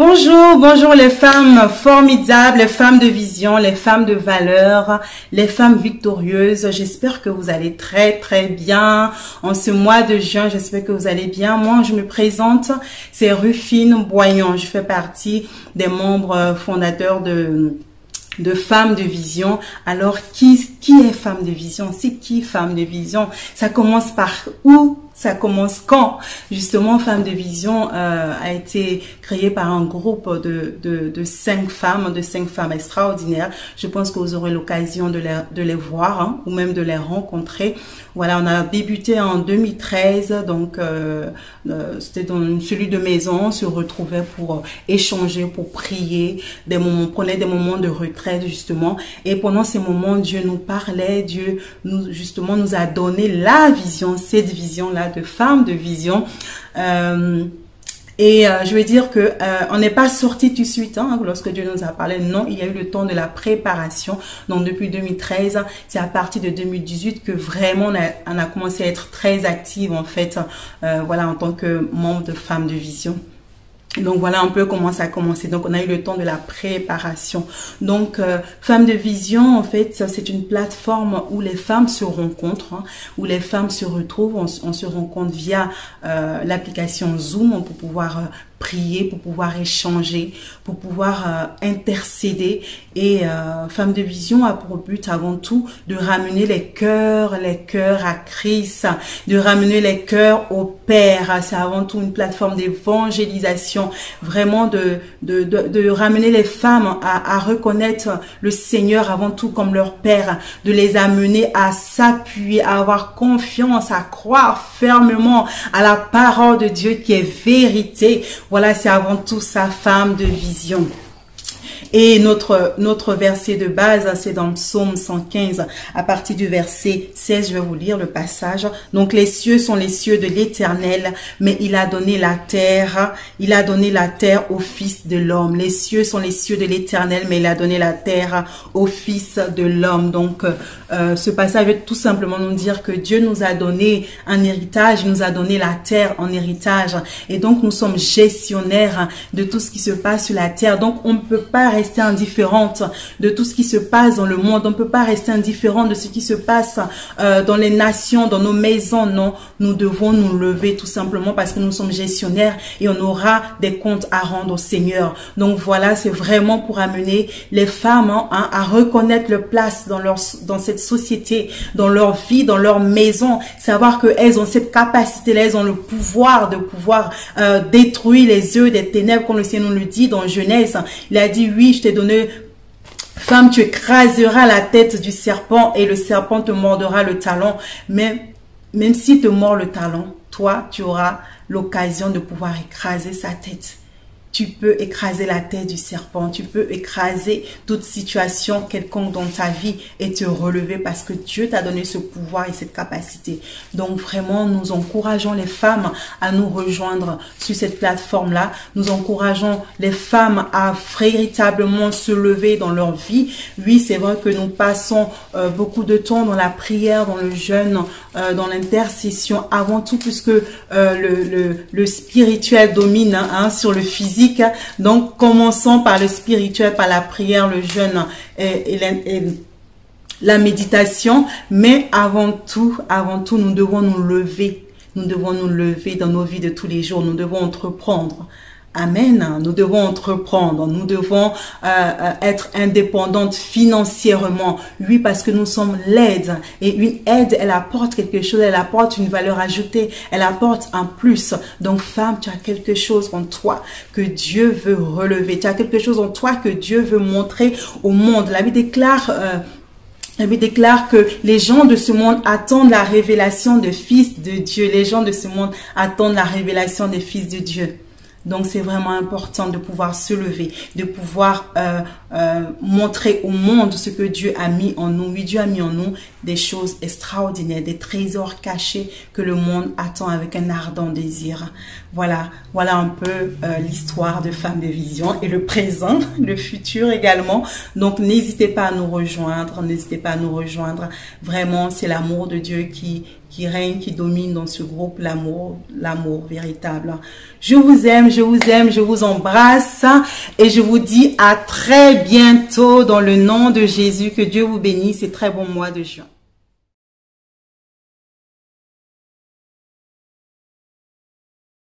Bonjour, bonjour les femmes formidables, les femmes de vision, les femmes de valeur, les femmes victorieuses. J'espère que vous allez très bien en ce mois de juin. J'espère que vous allez bien. Moi, je me présente, c'est Rufine Boignon. Je fais partie des membres fondateurs de Femmes de Vision. Alors, qui est Femme de Vision? C'est qui Femme de Vision? Ça commence par où? Ça commence quand? Justement, Femmes de Vision a été créée par un groupe de 5 femmes extraordinaires. Je pense que vous aurez l'occasion de les voir, hein, ou même de les rencontrer. Voilà, on a débuté en 2013, donc c'était dans une cellule de maison. On se retrouvait pour échanger, pour prier, on prenait des moments de retraite justement. Et pendant ces moments, Dieu nous parlait, Dieu nous a donné la vision, cette vision-là de Femmes de Vision. Je veux dire que on n'est pas sorti tout de suite, hein, lorsque Dieu nous a parlé. Non, il y a eu le temps de la préparation. Donc depuis 2013, c'est à partir de 2018 que vraiment on a commencé à être très active en fait, voilà, en tant que membre de Femmes de Vision. Donc voilà un peu comment ça a commencé. Donc on a eu le temps de la préparation. Donc Femmes de Vision, en fait, c'est une plateforme où les femmes se rencontrent, hein, où les femmes se retrouvent. On se rencontre via l'application Zoom pour pouvoir prier, pour pouvoir échanger, pour pouvoir intercéder. Et Femmes de Vision a pour but avant tout de ramener les cœurs à Christ, de ramener les cœurs au Père. C'est avant tout une plateforme d'évangélisation, vraiment de ramener les femmes à reconnaître le Seigneur avant tout comme leur Père, de les amener à s'appuyer, à avoir confiance, à croire fermement à la parole de Dieu qui est vérité. Voilà, c'est avant tout ça, Femme de Vision. Et notre verset de base, c'est dans Psaume 115, à partir du verset 16, je vais vous lire le passage. Donc, les cieux sont les cieux de l'Éternel, mais il a donné la terre au Fils de l'homme. Les cieux sont les cieux de l'Éternel, mais il a donné la terre au Fils de l'homme. Donc, ce passage veut tout simplement nous dire que Dieu nous a donné un héritage, il nous a donné la terre en héritage. Et donc, nous sommes gestionnaires de tout ce qui se passe sur la terre. Donc, on ne peut pas rester indifférente de tout ce qui se passe dans le monde. On ne peut pas rester indifférent de ce qui se passe dans les nations, dans nos maisons. Non, nous devons nous lever tout simplement parce que nous sommes gestionnaires et on aura des comptes à rendre au Seigneur. Donc voilà, c'est vraiment pour amener les femmes à reconnaître leur place dans cette société, dans leur vie, dans leur maison. Savoir qu'elles ont cette capacité-là, elles ont le pouvoir de pouvoir détruire les œufs des ténèbres, comme le Seigneur nous le dit dans Genèse. Il a dit, oui, je t'ai donné, femme, tu écraseras la tête du serpent et le serpent te mordra le talon. Mais même s'il te mord le talon, toi, tu auras l'occasion de pouvoir écraser sa tête. Tu peux écraser la tête du serpent, tu peux écraser toute situation quelconque dans ta vie et te relever parce que Dieu t'a donné ce pouvoir et cette capacité. Donc vraiment, nous encourageons les femmes à nous rejoindre sur cette plateforme-là. Nous encourageons les femmes à véritablement se lever dans leur vie. Oui, c'est vrai que nous passons beaucoup de temps dans la prière, dans le jeûne, dans l'intercession avant tout puisque le spirituel domine sur le physique. Donc, commençons par le spirituel, par la prière, le jeûne et la méditation. Mais avant tout, nous devons nous lever. Nous devons nous lever dans nos vies de tous les jours. Nous devons entreprendre. Amen. Nous devons entreprendre. Nous devons être indépendantes financièrement. Oui, parce que nous sommes l'aide. Et une aide, elle apporte quelque chose. Elle apporte une valeur ajoutée. Elle apporte un plus. Donc, femme, tu as quelque chose en toi que Dieu veut relever. Tu as quelque chose en toi que Dieu veut montrer au monde. La Bible déclare que les gens de ce monde attendent la révélation des fils de Dieu. Les gens de ce monde attendent la révélation des fils de Dieu. Donc, c'est vraiment important de pouvoir se lever, de pouvoir montrer au monde ce que Dieu a mis en nous. Oui, Dieu a mis en nous des choses extraordinaires, des trésors cachés que le monde attend avec un ardent désir. Voilà un peu l'histoire de Femmes de Vision et le présent, le futur également. Donc, n'hésitez pas à nous rejoindre, Vraiment, c'est l'amour de Dieu qui règne, qui domine dans ce groupe, l'amour véritable. Je vous aime, je vous embrasse et je vous dis à très bientôt dans le nom de Jésus. Que Dieu vous bénisse et très bon mois de juin.